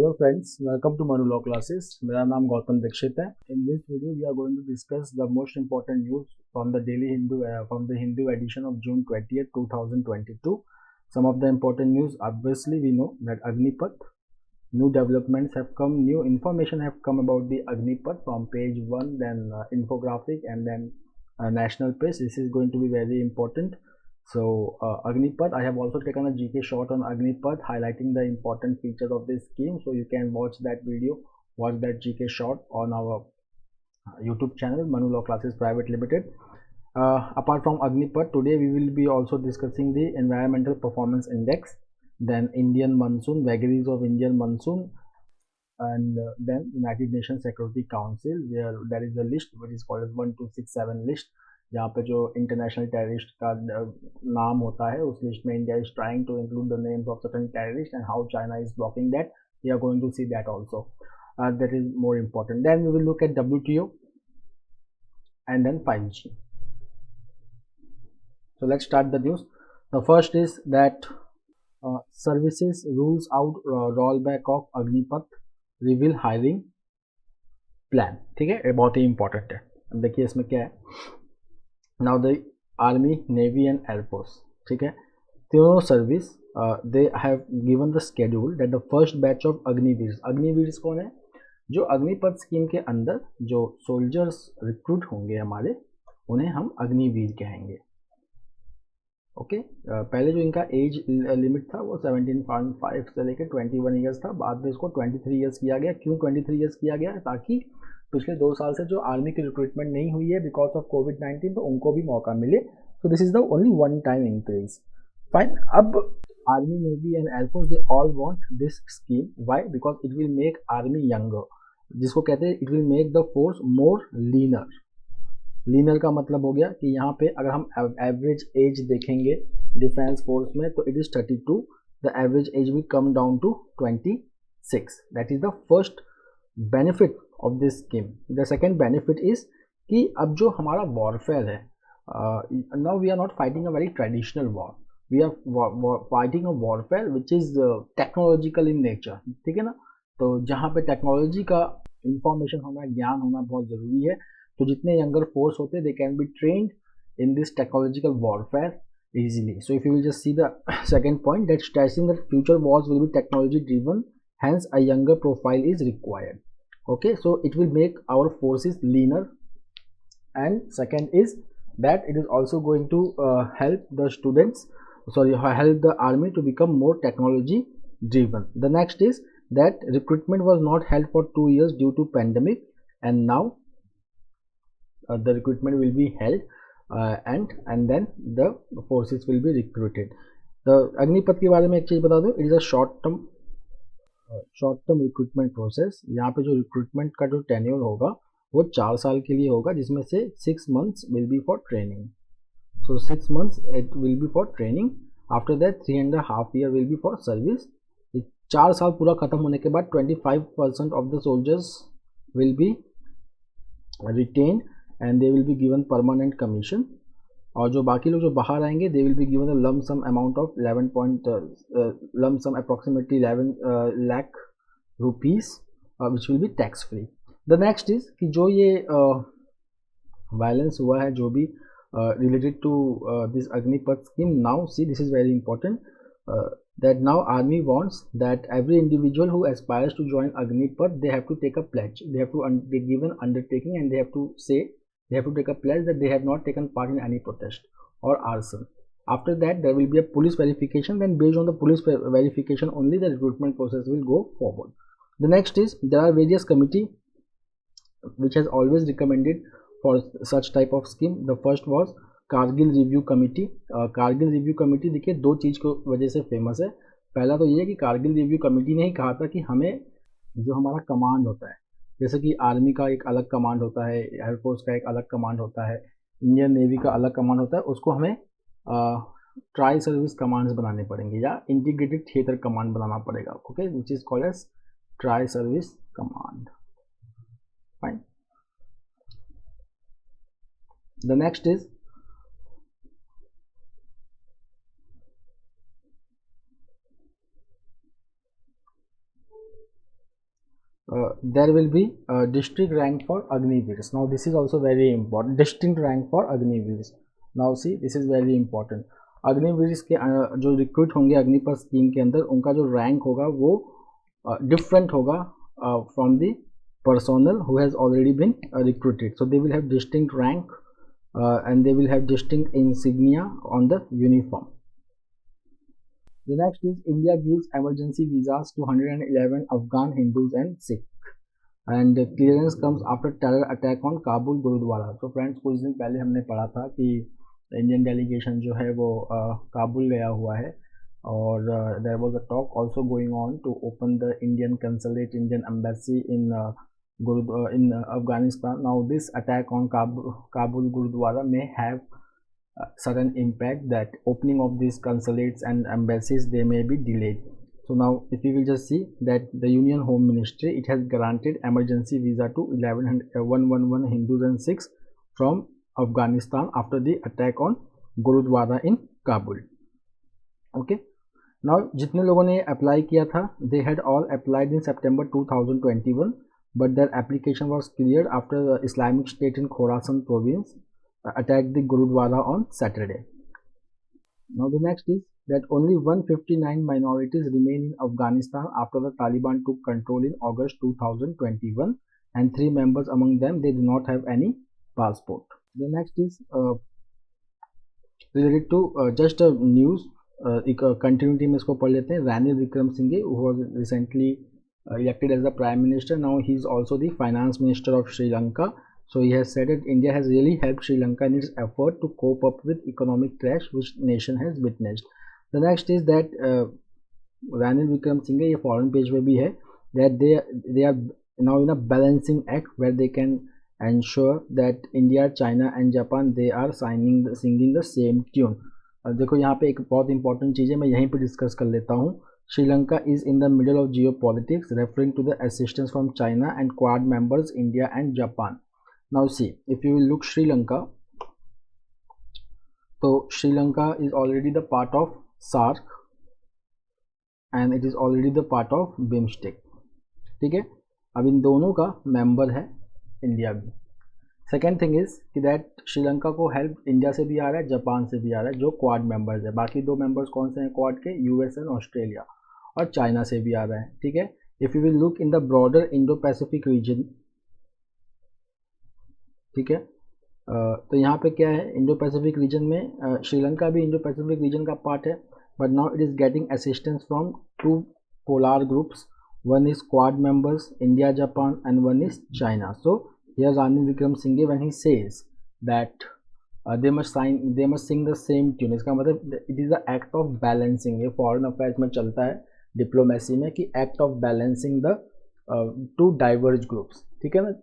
Hello friends, welcome to Manu Law Classes. मेरा नाम गौतम दीक्षित है. In this video, we are going to discuss the most important news from the Daily Hindu from the Hindu edition of June 20th, 2022. Some of the important news. Obviously, we know that Agnipath. New developments have come. New information have come about the Agnipath from page 1, then infographic, and then national press. This is going to be very important. So Agnipath, I have also taken a GK short on Agnipath highlighting the important features of this scheme, so you can watch that video, watch that GK short on our YouTube channel Manu Law Classes Private Limited. Apart from Agnipath, today we will be also discussing the Environmental Performance Index, then Indian monsoon, vagaries of Indian monsoon, and then United Nations Security Council, where there is a list which is called as 1267 list, जहाँ पे जो international terrorist का नाम होता है उस list में India is trying to include the names of certain terrorist and how China is blocking that. We are going to see that also. That is more important. Then we will look at WTO and then 5G. So let's start the news. The first is that services rules out rollback of Agnipath, reveal hiring plan. ठीक है, ये बहुत ही important है. देखिए इसमें क्या है. Now the Army, Navy and Air Force, ठीक है, तीनों service they have given the schedule that the first batch of Agniveer. Agniveer कौन है? जो अग्निपथ स्कीम के अंदर जो सोल्जर्स रिक्रूट होंगे हमारे, उन्हें हम अग्निवीर कहेंगे. ओके. पहले जो इनका एज लिमिट था वो 17.5 से लेकर 21 ईयर्स था. बाद में इसको 23 ईयर्स किया गया. क्यों 23 ईयर्स किया गया? ताकि पिछले 2 साल से जो आर्मी की रिक्रूटमेंट नहीं हुई है बिकॉज ऑफ कोविड-19, तो उनको भी मौका मिले. So this is the only one time increase. Fine. अब army, navy and air force they all want this scheme. Why? Because it will make army younger, जिसको कहते हैं it will make the force more leaner. Leaner का मतलब हो गया कि यहाँ पे अगर हम एवरेज एज देखेंगे डिफेंस फोर्स में तो it is 32. The average age will come down to 26. That is the first benefit of this scheme. The second benefit is कि अब जो हमारा warfare है, now we are not fighting a very traditional war. We are fighting a warfare which is technological in nature. ठीक है ना. तो जहाँ पे टेक्नोलॉजी का इंफॉर्मेशन होना, ज्ञान होना बहुत ज़रूरी है. तो जितने यंगर फोर्स होते हैं they can be trained in this technological warfare easily. So if you will just see the second point, that stressing that future wars will be technology driven, hence a younger profile is required. Okay, so it will make our forces leaner, and second is that it is also going to help the students, help the army to become more technology driven. The next is that recruitment was not held for 2 years due to pandemic, and now the recruitment will be held, and then the forces will be recruited. The Agnipath के बारे में एक चीज़ बता दूँ, it is a short term recruitment process. यहाँ पे जो recruitment का जो टेन्योर होगा वो 4 साल के लिए होगा, जिसमें से 6 months will be for training. So 6 months it will be for training. After that 3.5 years will be for service. 4 साल पूरा खत्म होने के बाद 25% of the soldiers will be retained and they will be given permanent commission. और जो बाकी लोग जो बाहर आएंगे they will be given a lump sum amount of 11 approximately 11 lakh rupees which will be tax free. The next is कि जो ये वायलेंस हुआ है जो भी related to this Agnipath scheme, now see this is very important that now army wants that every individual who aspires to join Agnipath, they have to take a pledge. They have to they give an undertaking and they have to say, they have to take a pledge that they have not taken part in any protest or arson. After that there will be a police verification, then based on the police verification only the recruitment process will go forward. The next is there are various committee which has always recommended for such type of scheme. The first was Kargil review committee. Kargil review committee देखिए 2 चीज़ को वजह से famous है. पहला तो ये है कि कारगिल रिव्यू कमेटी ने ही कहा था कि हमें जो हमारा कमांड होता है, जैसे कि आर्मी का एक अलग कमांड होता है, एयरफोर्स का एक अलग कमांड होता है, इंडियन नेवी का अलग कमांड होता है, उसको हमें ट्राई सर्विस कमांड्स बनाने पड़ेंगे या इंटीग्रेटेड थिएटर कमांड बनाना पड़ेगा. Okay, which is called as tri service command. Fine. The next is there will be a distinct rank for Agniveers. Now this is also very important, distinct rank for Agniveers. Now see, this is very important. Agniveer के जो recruit होंगे Agnipath scheme के अंदर, उनका जो rank होगा वो different होगा from the personnel who has already been recruited. So they will have distinct rank and they will have distinct insignia on the uniform. The next is India gives emergency visas to 111 Afghan Hindus and Sikhs, and clearance comes after terror attack on Kabul gurdwara. तो friends कुछ दिन पहले हमने पढ़ा था कि Indian delegation जो है वो काबुल गया हुआ है, और there was a talk also going on to open the Indian consulate, Indian embassy in Afghanistan. Now this attack on Kabul Gurudwara may have sudden impact that opening of these consulates and embassies, they may be delayed. So now if you will just see that the Union Home Ministry, it has granted emergency visa to 111 Hindus and Sikhs from Afghanistan after the attack on Gurudwara in Kabul. Okay, now जितने लोगों ने apply किया था, they had all applied in September 2021, but their application was cleared after the Islamic State in Khorasan province attacked the Gurudwara on Saturday. Now the next is that only 159 minorities remain in Afghanistan after the Taliban took control in August 2021, and 3 members among them, they do not have any passport. The next is related to just a news, एक continuity में इसको पढ़ लेते हैं. Ranil Wickremesinghe, who was recently elected as the Prime Minister, now he is also the Finance Minister of Sri Lanka. So he has said that India has really helped Sri Lanka in its effort to cope up with economic crash which nation has witnessed. The next is that Ranil Wickremesinghe, ये foreign page पे भी है, that they are now in a balancing act where they can ensure that India, China and Japan, they are singing the same tune. देखो यहाँ पे एक बहुत important चीज़ है, मैं यहीं पे डिस्कस कर लेता हूँ. Sri-Lanka is in the middle of geopolitics, referring to the assistance from China and Quad members India and Japan. Now see, if you will look Sri Lanka, so Sri Lanka is already the part of SAARC and it is already the part of BIMSTEC. ठीक है, अब इन दोनों का member है India भी. Second thing is कि that Sri Lanka को help India से भी आ रहा है, जापान से भी आ रहा है, जो क्वाड मेंबर्स है. बाकी 2 मेंबर्स कौन से हैं क्वाड के? यूएस एंड ऑस्ट्रेलिया, और चाइना से भी आ रहा है. ठीक है, if you will look in the broader Indo Pacific region, ठीक है, तो यहाँ पे क्या है, इंडो पैसिफिक रीजन में श्रीलंका भी इंडो पैसिफिक रीजन का पार्ट है, but now it is getting assistance from 2 polar groups. One is quad members India Japan and one is China. So here Ranil Wickremesinghe, when he says that they must sing the same tune, इसका मतलब it is the act of balancing. ये foreign affairs में चलता है, diplomacy में, कि act of balancing the two diverge groups. ठीक है ना.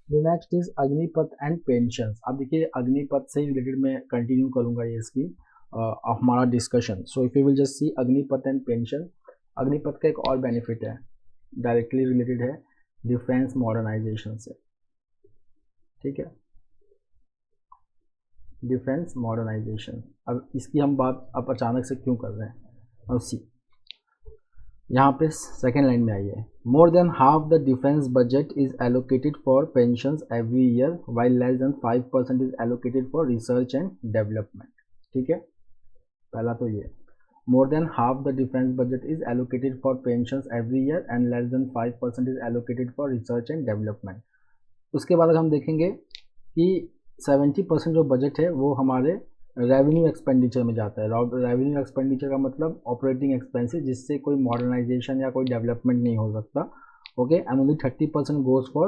The next is Agnipath and pensions. अब देखिए अग्निपथ से रिलेटेड मैं कंटिन्यू करूँगा ये इसकी हमारा discussion. So if you will just see Agnipath and pension, Agnipath का एक और बेनिफिट है, डायरेक्टली रिलेटेड है डिफेंस मॉडर्नाइजेशन से. ठीक है, डिफेंस मॉडर्नाइजेशन. अब इसकी हम बात अब अचानक से क्यों कर रहे हैं? अब सी, यहाँ पे सेकेंड लाइन में आई है, more than half the defence budget is allocated for pensions every year while less than 5% is allocated for research and development. ठीक है, पहला तो ये, more than half the defense budget is allocated for pensions every year and less than 5% is allocated for research and development. उसके बाद हम देखेंगे कि 70% जो बजट है वो हमारे रेवेन्यू एक्सपेंडिचर में जाता है. रेवेन्यू एक्सपेंडिचर का मतलब ऑपरेटिंग एक्सपेंसेस, जिससे कोई मॉडर्नाइजेशन या कोई डेवलपमेंट नहीं हो सकता. Okay, and only 30% goes for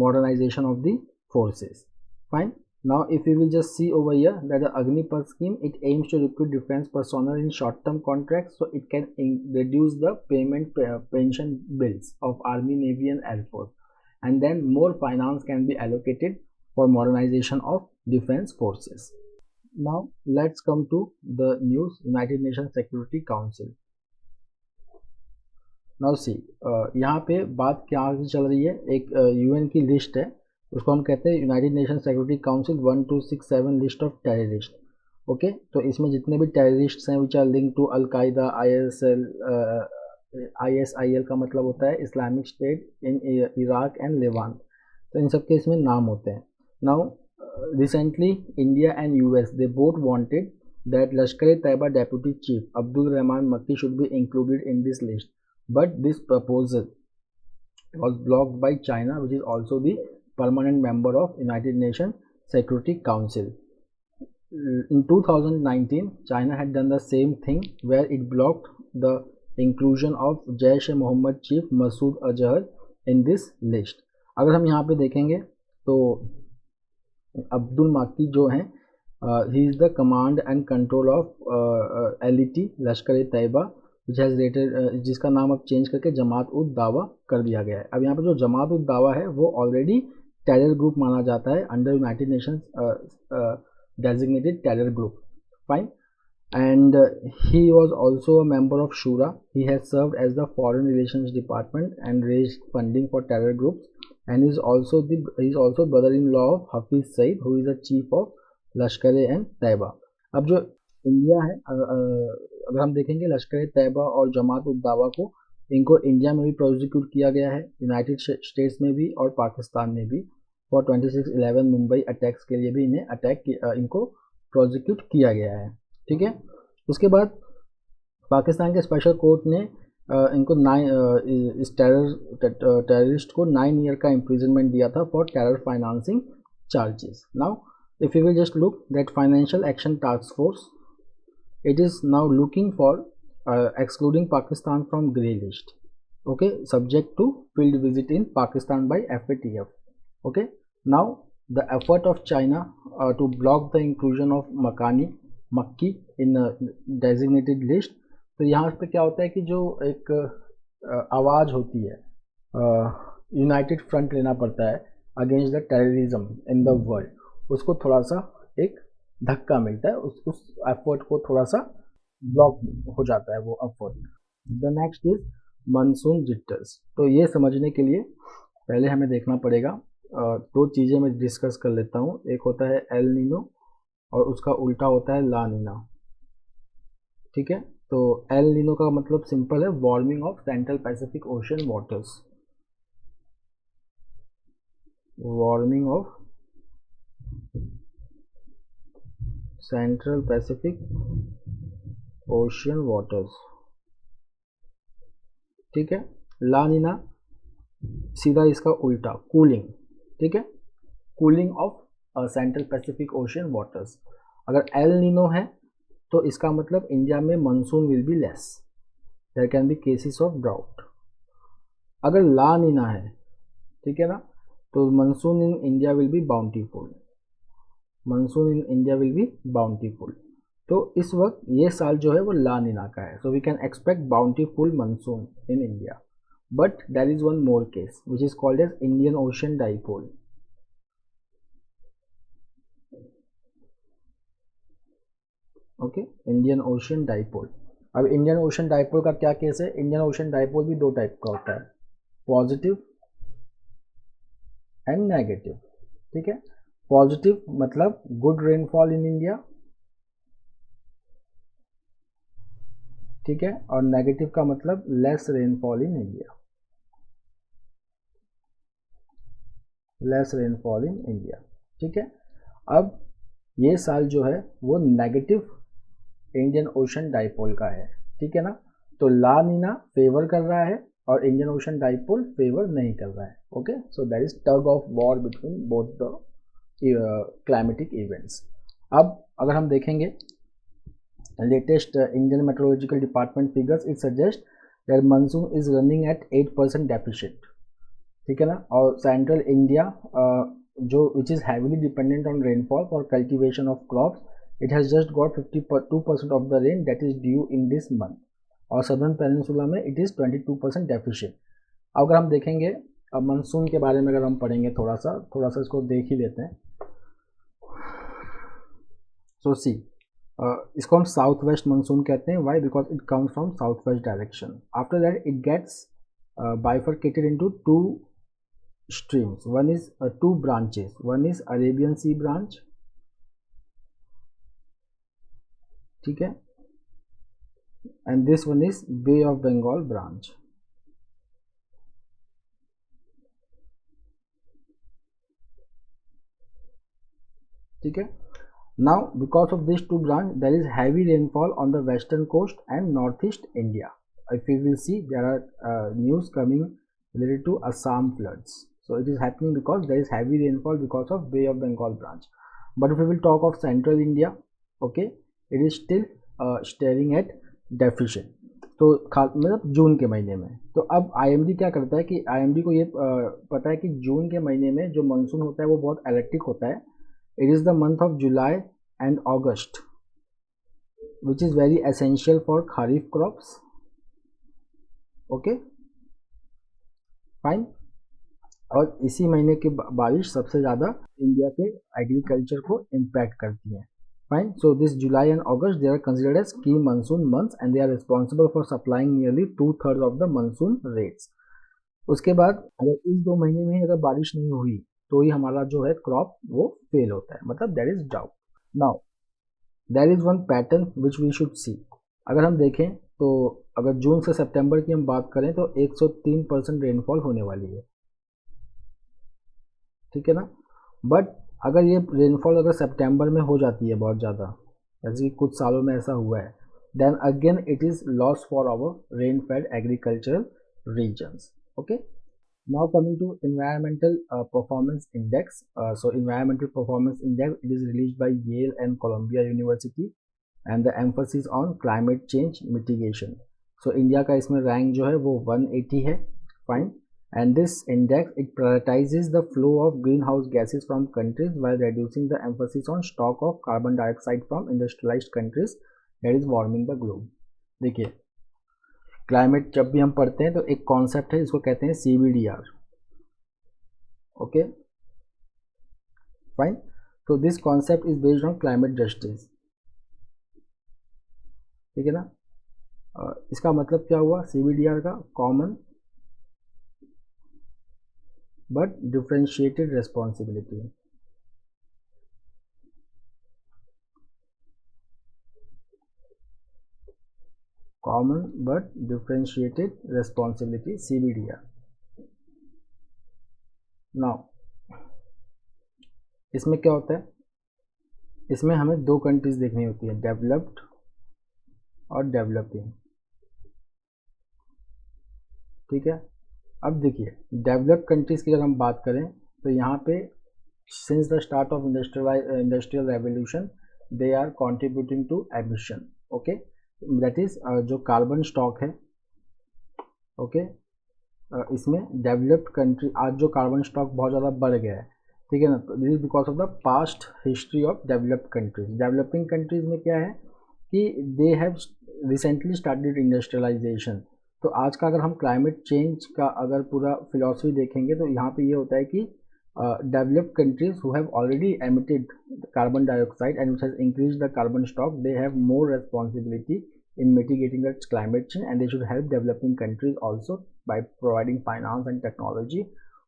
modernisation of the forces. Fine. Now if we will just see over here that the Agnipath scheme, it aims to recruit defense personnel in short term contracts, so it can reduce the pension bills of Army, Navy and Air Force, and then more finance can be allocated for modernization of defense forces. Now let's come to the news. United Nations Security Council. Now see, यहाँ पे बात क्या चल रही है, एक UN की list है, उसको हम कहते हैं United Nation Security Council 1267 list of terrorist. Okay, तो इसमें जितने भी टेररिस्ट्स हैं which are link to al Qaeda, ISIL, ISIL का मतलब होता है Islamic State in Iraq and Levant, तो इन सब के इसमें नाम होते हैं. Now recently India and US they both wanted that Lashkar-e-Taiba Deputy Chief Abdul Rahman Makki should be included in this list, but this proposal was blocked by China, which is also the permanent member of United Nations Security Council. In 2019, China had done the same thing where it blocked the inclusion of Jaish-e-Mohammed chief Masood Azhar in this list. अगर हम यहाँ पे देखेंगे तो अब्दुल माकी जो हैं, he is the command and control of LET Lashkar-e-Taiba which has rated जिसका नाम अब चेंज करके जमात उद दावा कर दिया गया है. अब यहाँ पे जो जमात उद दावा है वो ऑलरेडी टेरर ग्रुप माना जाता है under United Nations designated terror group. Fine. And he was also a member of Shura. He has served as the Foreign Relations Department and raised funding for terror groups. And he is also brother-in-law of Hafiz Saeed, who is the chief of Lashkar-e-Taiba. अब जो India है, अगर हम देखेंगे लश्कर-ए-तैयबा और जमात उद दावा को, इनको इंडिया में भी प्रोसिक्यूट किया गया है, यूनाइटेड स्टेट्स में भी और पाकिस्तान में भी. फॉर 26/11 मुंबई अटैक्स के लिए भी इनको प्रोसिक्यूट किया गया है. ठीक है. उसके बाद पाकिस्तान के स्पेशल कोर्ट ने इनको इस टेररिस्ट को 9 ईयर का इम्प्रिजनमेंट दिया था for terror financing charges. Now if you will just look that financial action task force, it is now looking for excluding Pakistan from grey list, okay, subject to field visit in Pakistan by FATF. Okay, now the effort of China to block the inclusion of Makki in a designated list. तो यहाँ पे क्या होता है कि जो एक आवाज़ होती है, यूनाइटेड फ्रंट लेना पड़ता है against the terrorism in the world, उसको थोड़ा सा एक धक्का मिलता है, उस एफर्ट को थोड़ा सा ब्लॉक हो जाता है वो effort. The next is monsoon jitters. तो ये समझने के लिए पहले हमें देखना पड़ेगा, दो चीज़ें मैं डिस्कस कर लेता हूँ. एक होता है एल नीनो और उसका उल्टा होता है ला नीना. ठीक है. तो एल नीनो का मतलब सिंपल है, warming of central Pacific ocean waters. Warming of central Pacific ocean waters. ठीक है. ला नीना सीधा इसका उल्टा कूलिंग. ठीक है. Cooling of central Pacific ocean waters. अगर एल नीनो है तो इसका मतलब इंडिया में monsoon will be less, there can be cases of drought. अगर ला नीना है, ठीक है ना, तो monsoon in India will be bountiful. Monsoon in India will be bountiful. तो इस वक्त ये साल जो है वो ला नीना का है, so we can expect bountiful monsoon in India. But there is one more case which is called as Indian Ocean dipole. Okay, Indian Ocean dipole. अब इंडियन ओशन डाइपोल का क्या केस है? इंडियन ओशन डाइपोल भी दो type का होता है, positive and negative. ठीक है. पॉजिटिव मतलब गुड रेनफॉल इन इंडिया, ठीक है, और नेगेटिव का मतलब less rainfall in India. Less rainfall in India. ठीक है. अब ये साल जो है वो नेगेटिव इंडियन ओशन डाइपोल का है. ठीक है ना. तो ला नीना फेवर कर रहा है और इंडियन ओशन डाइपोल फेवर नहीं कर रहा है. Okay, so there is tug of war between both the climatic events. अब अगर हम देखेंगे latest Indian Meteorological Department figures, it suggest that monsoon is running at 8% deficit. ठीक है ना. और सेंट्रल इंडिया जो which is heavily dependent on rainfall for cultivation of crops, it has just got 52% of the rain that is due in this month. और southern peninsula में it is 22% deficit. अगर हम देखेंगे अब मानसून के बारे में अगर हम पढ़ेंगे थोड़ा सा इसको देख ही लेते हैं. सो सी, इसको हम साउथ वेस्ट मानसून कहते हैं. Why? Because it comes from south west direction. After that it gets bifurcated into two streams. One is two branches. One is Arabian Sea branch. ठीक है. and this one is Bay of Bengal branch. ठीक है. Now because of these two branch there is heavy rainfall on the western coast and northeast India. If you will see, there are news coming related to Assam floods. So it is happening because there is heavy rainfall because of Bay of Bengal branch. But if we will talk of central India, okay, it is still staring at deficit. तो मतलब जून के महीने में. तो अब IMD क्या करता है कि IMD को ये पता है कि जून के महीने में जो मानसून होता है वो बहुत इलेक्ट्रिक होता है. It is the month of July and August, which is very essential for kharif crops. Okay, fine. और इसी महीने की बारिश सबसे ज़्यादा इंडिया के एग्रीकल्चर को इम्पैक्ट करती है. Fine. So this July and August they are considered as key monsoon months and they are responsible for supplying nearly 2/3 of the monsoon rates. उसके बाद अगर इस 2 महीने में अगर बारिश नहीं हुई तो ही हमारा जो है क्रॉप वो फेल होता है, मतलब there is drought. Now there is one pattern which we should see. अगर हम देखें तो अगर जून से सितंबर की हम बात करें तो 103% रेनफॉल होने वाली है. ठीक है ना. बट अगर ये रेनफॉल अगर सितंबर में हो जाती है बहुत ज़्यादा, जैसे कि कुछ सालों में ऐसा हुआ है, then again it is loss for our rain fed agricultural regions. Okay. Now coming to environmental performance index. So environmental performance index, it is released by Yale and Columbia University and the emphasis on climate change mitigation. So India का इसमें rank जो है वो 180 है. Fine. And this index it prioritizes the flow of greenhouse gases from countries while reducing the emphasis on stock of carbon dioxide from industrialized countries that is warming the globe. देखिए climate जब भी हम पढ़ते हैं तो एक concept है, इसको कहते हैं CBDR. Okay, fine. तो this concept is based on climate justice. ठीक है ना. इसका मतलब क्या हुआ CBDR का? Common but differentiated responsibility. Common but differentiated responsibility, CBDR. Now इसमें क्या होता है? इसमें हमें 2 कंट्रीज देखनी होती है, डेवलप्ड और डेवलपिंग. ठीक है. अब देखिए डेवलप्ड कंट्रीज की अगर हम बात करें तो यहाँ पे since the start of industrial revolution they are contributing to emission. Okay, that is जो कार्बन स्टॉक है. ओके, इसमें डेवलप्ड कंट्री आज जो कार्बन स्टॉक बहुत ज़्यादा बढ़ गया है. ठीक है ना. This is because of the past history of developed countries. Developing countries में क्या है कि they have recently started industrialisation. तो आज का अगर हम क्लाइमेट चेंज का अगर पूरा फिलॉसफी देखेंगे तो यहाँ पे ये होता है कि developed countries who have already emitted carbon dioxide and which has increased the carbon stock, they have more responsibility in mitigating the climate change and they should help developing countries also by providing finance and technology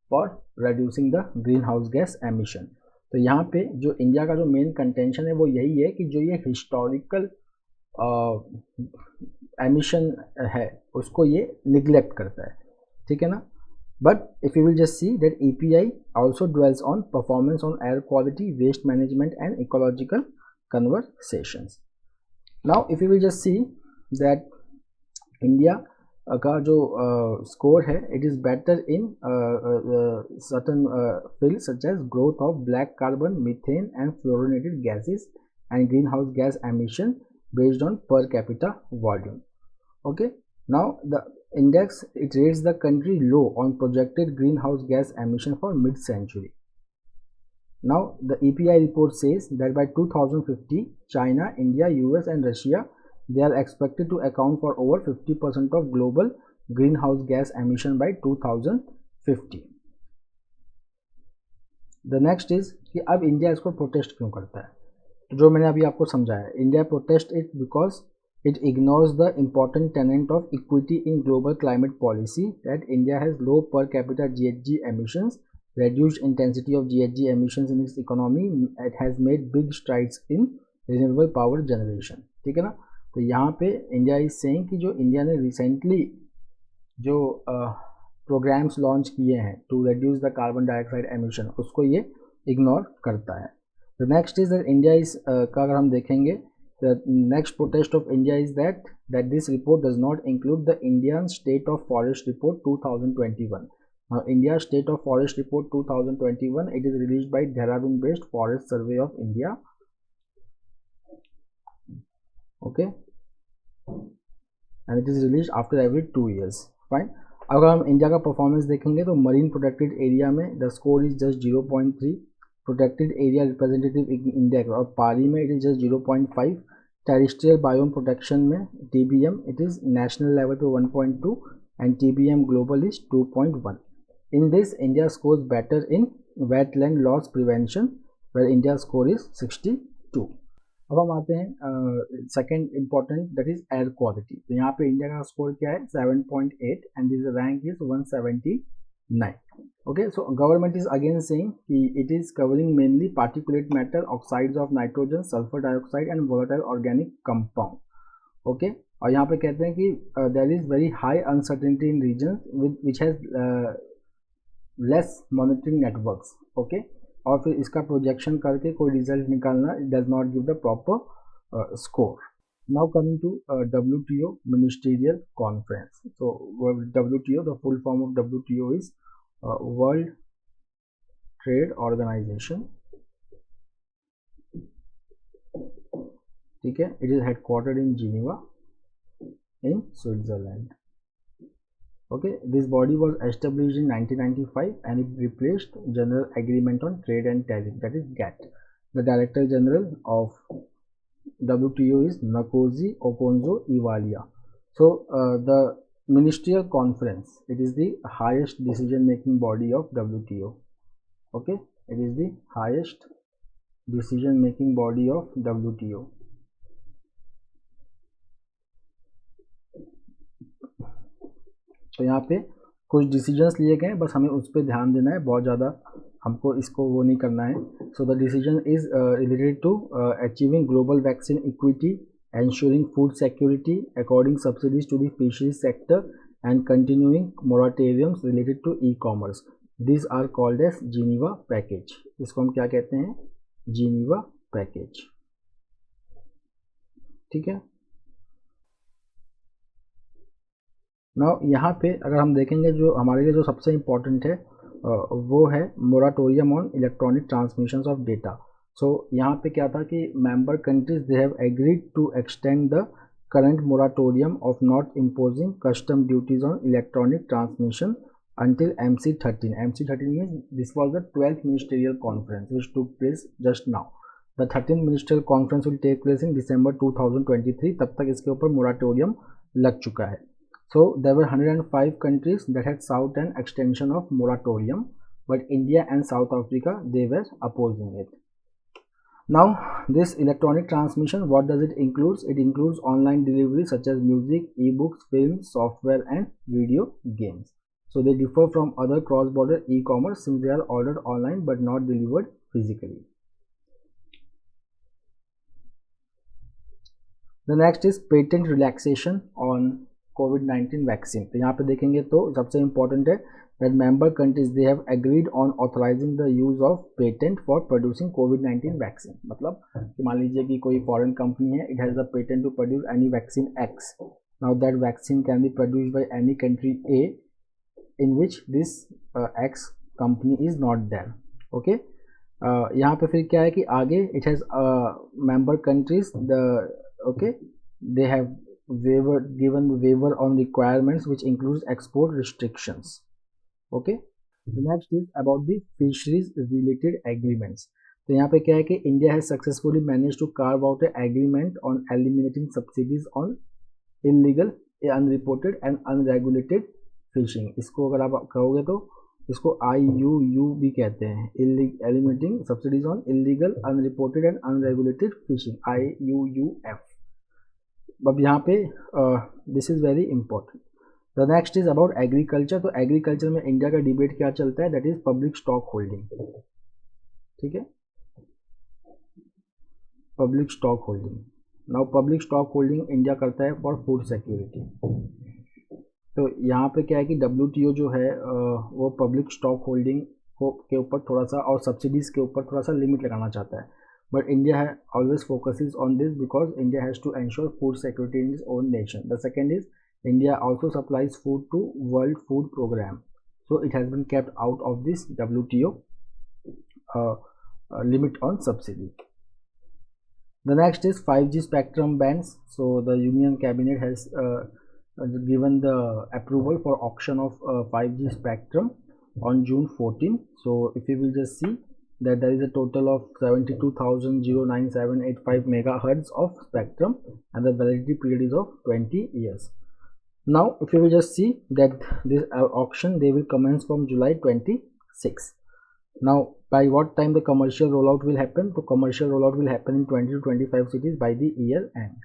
for reducing the greenhouse gas emission. तो यहाँ पे जो India का जो main contention है वो यही है कि जो ये हिस्टोरिकल एमिशन है उसको ये निगलेक्ट करता है. ठीक है ना. But if you will just see that EPI also dwells on performance on air quality, waste management and ecological conversations. Now if you will just see that India का जो score है, it is better in certain fields such as growth of black carbon, methane and fluorinated gases and greenhouse gas emission based on per capita volume. Okay, now the index it rates the country low on projected greenhouse gas emission for mid-century. Now the EPI report says that by 2050 China, India, US and Russia they are expected to account for over 50% of global greenhouse gas emission by 2050. The next is कि अब India इसको protest क्यों करता है. तो जो मैंने अभी आपको समझाया, India protest it because it ignores the important tenet of equity in global climate policy that India has low per capita GHG emissions, reduced intensity of GHG emissions in its economy, it has made big strides in renewable power generation. ठीक है ना. तो यहाँ पे India is saying कि जो India ने recently जो प्रोग्राम्स लॉन्च किए हैं to reduce the carbon dioxide emission, उसको ये इग्नोर करता है। The next is that India is का अगर हम देखेंगे, the next protest of India is that this report does not include the Indian state of forest report 2021. Now, India State of Forest Report 2021, it is released by Dehradun based Forest Survey of India. Okay, and it is released after every 2 years. Fine. अगर हम India का performance देखेंगे तो marine protected area में the score is just 0.3, protected area representative index और पारी में it is just 0.5, terrestrial biome protection में TBM it is national level पे 1.2 and TBM global is 2.1. In this, India scores better in wetland loss prevention, where India score is 62. अब हम आते हैं second important, that is air quality. तो यहाँ पे India का स्कोर क्या है 7.8 and this rank is 179. Okay, so government is again saying कि it is covering mainly particulate matter, oxides of nitrogen, sulphur dioxide and volatile organic compound. Okay, और यहाँ पे कहते हैं कि there is very high uncertainty in region which has less monitoring networks. Okay, और फिर इसका प्रोजेक्शन करके कोई रिजल्ट निकालना, it does not give the proper score. Now coming to WTO ministerial conference. तो WTO, the full form of WTO is World Trade Organisation. ठीक है, it is headquartered in Geneva in Switzerland. Okay, this body was established in 1995 and it replaced General Agreement on Trade and Tariff, that is GATT. The Director General of WTO is Nkosi Okonjo-Iweala. So the Ministerial Conference, it is the highest decision making body of WTO. Okay, it is the highest decision making body of WTO. तो यहाँ पे कुछ decisions लिए गए, बस हमें उस पर ध्यान देना है, बहुत ज़्यादा हमको इसको वो नहीं करना है. So the decision is related to achieving global vaccine equity, ensuring food security, according subsidies to the fisheries sector, and continuing moratoriums related to e-commerce. These are called as Geneva Package. इसको हम क्या कहते हैं? Geneva Package. ठीक है. Now यहाँ पे अगर हम देखेंगे जो हमारे लिए जो सबसे इम्पोर्टेंट है वो है moratorium on electronic transmission of data. So यहाँ पे क्या था कि member countries they have agreed to extend the current moratorium of not imposing custom duties on electronic transmission until MC13. MC13 means this was the 12th ministerial conference which took place just now. The 13th ministerial conference will take place in December 2023. तब तक इसके ऊपर moratorium लग चुका है. So there were 105 countries that had sought an extension of moratorium, but India and South Africa, they were opposing it. Now this electronic transmission, what does it include? It includes online delivery such as music, ebooks, films, software and video games. So they differ from other cross-border e-commerce since they are ordered online but not delivered physically. The next is patent relaxation on COVID-19 vaccine. तो यहाँ पे देखेंगे तो सबसे important है that member countries they have agreed on authorizing the use of patent for producing COVID-19 vaccine. मतलब कि मान लीजिए कि कोई foreign company है, it has the patent to produce any vaccine X. Now that vaccine can be produced by any country A in which this X company is not there. Okay. यहाँ पे फिर क्या है कि आगे it has member countries they have given waiver on requirements which includes export restrictions. Okay. The next is about the fisheries related agreements. तो यहाँ पे क्या है कि India has successfully managed to carve out an agreement on eliminating subsidies on illegal, unreported and unregulated fishing. इसको अगर आप कहोगे तो इसको IUU भी कहते हैं, eliminating subsidies on illegal, unreported and unregulated fishing, IUUF. अब यहाँ पे this is very important. The next is about agriculture. तो एग्रीकल्चर में इंडिया का डिबेट क्या चलता है? That is public stock holding. ठीक है, public stock holding. Now public stock holding India करता है फॉर फूड सिक्योरिटी। तो यहाँ पे क्या है कि WTO जो है वो पब्लिक स्टॉक होल्डिंग को के ऊपर थोड़ा सा और सब्सिडीज़ के ऊपर थोड़ा सा लिमिट लगाना चाहता है, बट इंडिया है always focuses on this because India has to ensure food security in its own nation. The second is India also supplies food to World Food Programme, so it has been kept out of this WTO limit on subsidy. The next is 5G spectrum bands. So the Union Cabinet has given the approval for auction of 5G spectrum on June 14. So if you will just see that there is a total of 72,09785 megahertz of spectrum and the validity period is of 20 years. Now if you will just see that this auction they will commence from July 26. Now by what time the commercial rollout will happen? तो commercial rollout will happen in 20 to 25 cities by the year end.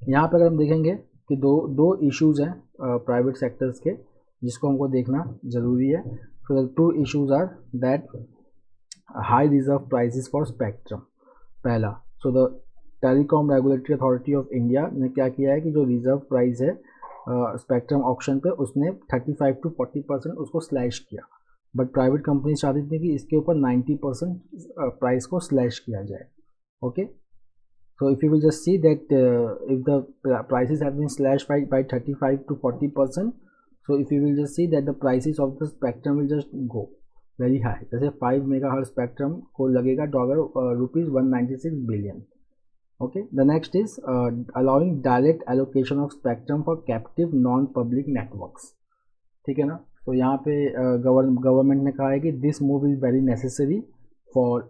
यहाँ पर अगर हम देखेंगे कि दो issues हैं private sectors के जिसको हमको देखना ज़रूरी है. So the two issues are that high reserve prices for spectrum. पहला, so the Telecom Regulatory Authority of India ने क्या किया है कि जो रिजर्व प्राइस है स्पेक्ट्रम ऑक्शन पे उसने 35 to 40% उसको स्लैश किया, बट प्राइवेट कंपनी चाहती थी कि इसके ऊपर 90% प्राइस को स्लैश किया जाए. Okay, so if you will just see that if the prices have been slashed by 35 to 40%, so if you will just see that the prices of the spectrum will just go very high. जैसे 5 megahertz spectrum को लगेगा $196 billion. Okay, the next is allowing direct allocation of spectrum for captive non-public networks. ठीक है ना. तो यहाँ पे government ने कहा है कि this move is very necessary for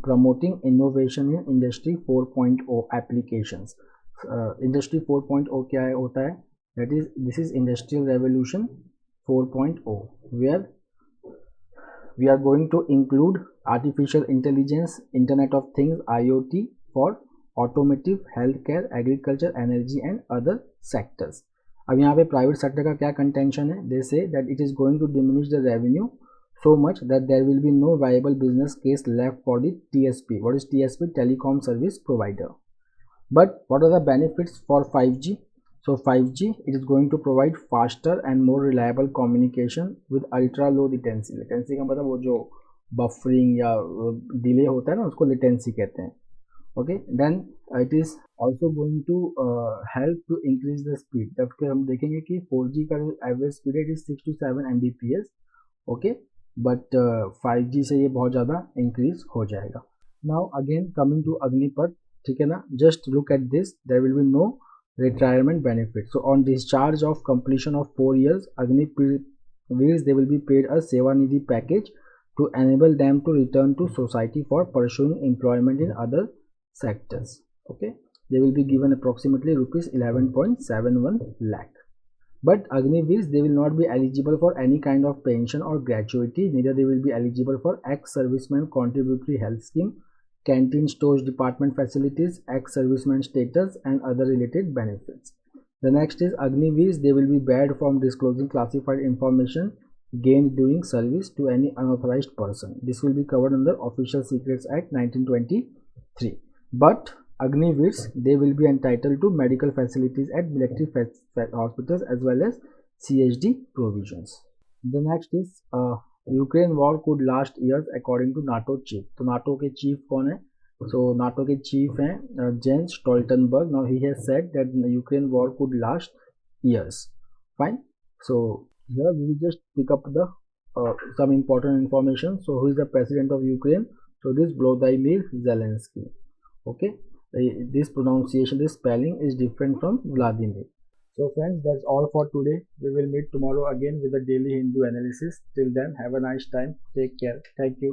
promoting innovation in industry 4.0 applications. Industry 4.0 क्या है होता है? That is this is industrial revolution 4.0 where we are going to include artificial intelligence, internet of things, IoT for automotive, health care, agriculture, energy and other sectors. अब यहाँ पे private sector का क्या contention है? They say that it is going to diminish the revenue so much that there will be no viable business case left for the TSP. What is TSP? Telecom Service Provider. But what are the benefits for 5G? So 5G, it is going to provide faster and more reliable communication with ultra low latency. Latency का मतलब वो जो buffering या delay होता है ना, उसको latency कहते हैं. Okay, then it is also going to help to increase the speed. जबकि हम देखेंगे कि 4G का जो average speed है it is 6 to 7 Mbps. Okay, but 5G से ये बहुत ज़्यादा इंक्रीज हो जाएगा. Now again coming to Agnipath, ठीक है ना. Just look at this, there will be no retirement benefit. So on discharge of completion of 4 years, Agniveers they will be paid a Seva Nidhi package to enable them to return to society for pursuing employment in other sectors. Okay, they will be given approximately rupees 11.71 lakh. But Agniveers, they will not be eligible for any kind of pension or gratuity. Neither they will be eligible for ex-serviceman contributory health scheme, canteen stores department facilities, ex-serviceman status and other related benefits. The next is Agniveers, they will be barred from disclosing classified information gained during service to any unauthorized person. This will be covered under Official Secrets Act 1923. But Agniveers, they will be entitled to medical facilities at military hospitals as well as CHD provisions. The next is Ukraine war could last years according to NATO chief. तो NATO के chief कौन है? So NATO के chief हैं Jens Stoltenberg. Now he has said that the Ukraine war could last years. Fine. So here we will just pick up the some important information. So who is the president of Ukraine? So this Volodymyr Zelensky. Okay. This pronunciation, this spelling is different from Vladimir. So friends, that's all for today. We will meet tomorrow again with a daily Hindu analysis. Till then, have a nice time. Take care. Thank you.